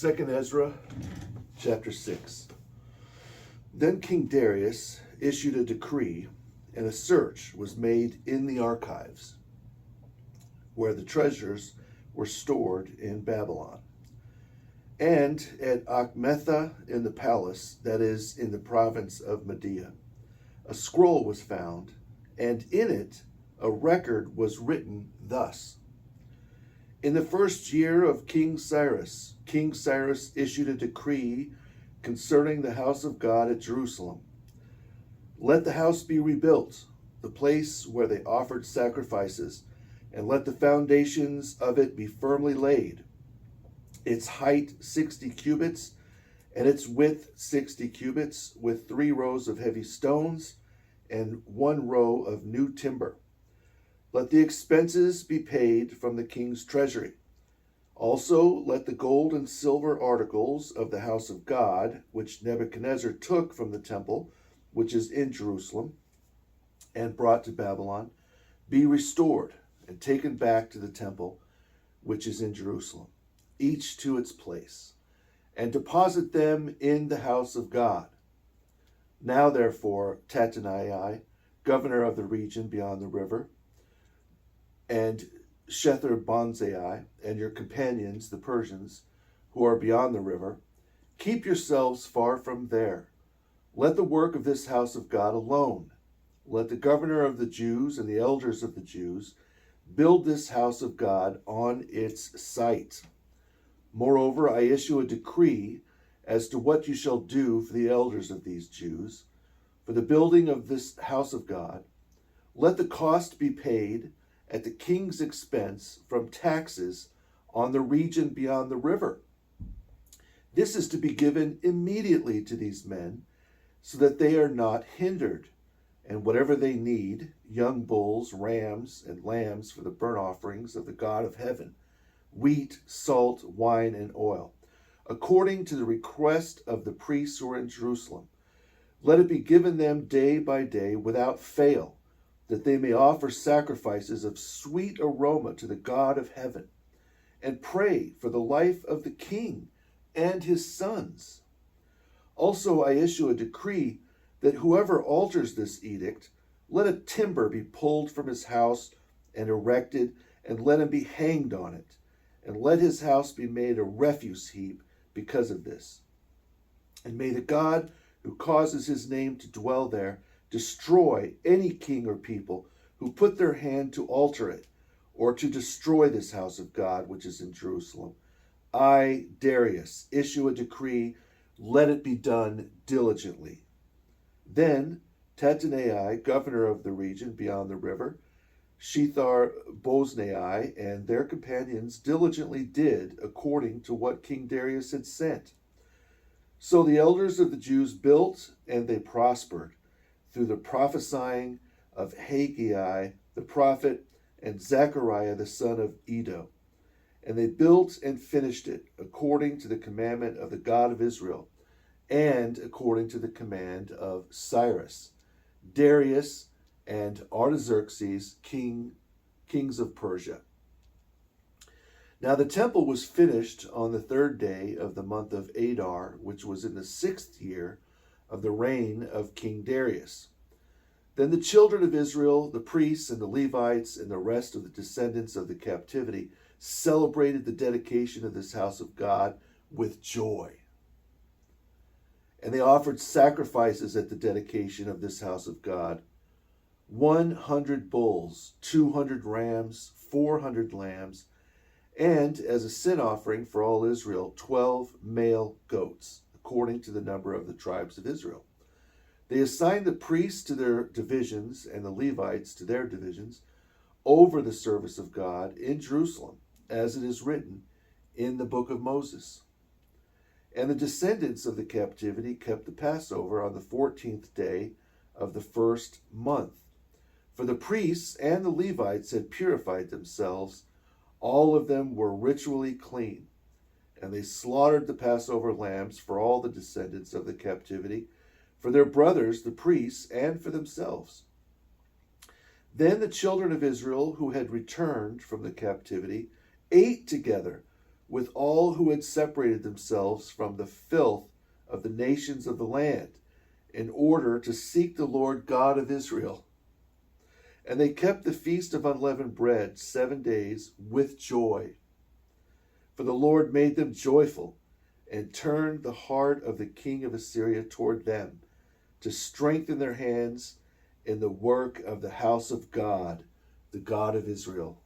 2 Ezra chapter 6. Then King Darius issued a decree, and a search was made in the archives, where the treasures were stored in Babylon, and at Achmetha in the palace, that is, in the province of Media. A scroll was found, and in it a record was written thus: In the first year of King Cyrus issued a decree concerning the house of God at Jerusalem. Let the house be rebuilt, the place where they offered sacrifices, and let the foundations of it be firmly laid. Its height 60 cubits, and its width 60 cubits, with 3 rows of heavy stones and 1 row of new timber. Let the expenses be paid from the king's treasury. Also, let the gold and silver articles of the house of God, which Nebuchadnezzar took from the temple, which is in Jerusalem, and brought to Babylon, be restored and taken back to the temple, which is in Jerusalem, each to its place, and deposit them in the house of God. Now, therefore, Tattenai, governor of the region beyond the river, and Shetharboznai, and your companions, the Persians, who are beyond the river, keep yourselves far from there. Let the work of this house of God alone. Let the governor of the Jews and the elders of the Jews build this house of God on its site. Moreover, I issue a decree as to what you shall do for the elders of these Jews, for the building of this house of God. Let the cost be paid at the king's expense from taxes on the region beyond the river. This is to be given immediately to these men, so that they are not hindered, and whatever they need, young bulls, rams, and lambs for the burnt offerings of the God of heaven, wheat, salt, wine, and oil, according to the request of the priests who are in Jerusalem. Let it be given them day by day without fail, that they may offer sacrifices of sweet aroma to the God of heaven, and pray for the life of the king and his sons. Also I issue a decree that whoever alters this edict, let a timber be pulled from his house and erected, and let him be hanged on it, and let his house be made a refuse heap because of this. And may the God who causes his name to dwell there destroy any king or people who put their hand to alter it, or to destroy this house of God which is in Jerusalem. I, Darius, issue a decree, let it be done diligently. Then Tattenai, governor of the region beyond the river, Shetharboznai, and their companions diligently did according to what King Darius had sent. So the elders of the Jews built, and they prospered, through the prophesying of Haggai the prophet and Zechariah the son of Iddo. And they built and finished it according to the commandment of the God of Israel, and according to the command of Cyrus, Darius, and Artaxerxes, kings of Persia. Now the temple was finished on the 3rd day of the month of Adar, which was in the 6th year of the reign of King Darius. Then the children of Israel, the priests and the Levites, and the rest of the descendants of the captivity celebrated the dedication of this house of God with joy. And they offered sacrifices at the dedication of this house of God: 100 bulls, 200 rams, 400 lambs, and as a sin offering for all Israel, 12 male goats, according to the number of the tribes of Israel. They assigned the priests to their divisions and the Levites to their divisions over the service of God in Jerusalem, as it is written in the book of Moses. And the descendants of the captivity kept the Passover on the 14th day of the 1st month. For the priests and the Levites had purified themselves. All of them were ritually clean. And they slaughtered the Passover lambs for all the descendants of the captivity, for their brothers, the priests, and for themselves. Then the children of Israel who had returned from the captivity ate together with all who had separated themselves from the filth of the nations of the land, in order to seek the Lord God of Israel. And they kept the feast of unleavened bread 7 days with joy. For the Lord made them joyful, and turned the heart of the king of Assyria toward them, to strengthen their hands in the work of the house of God, the God of Israel.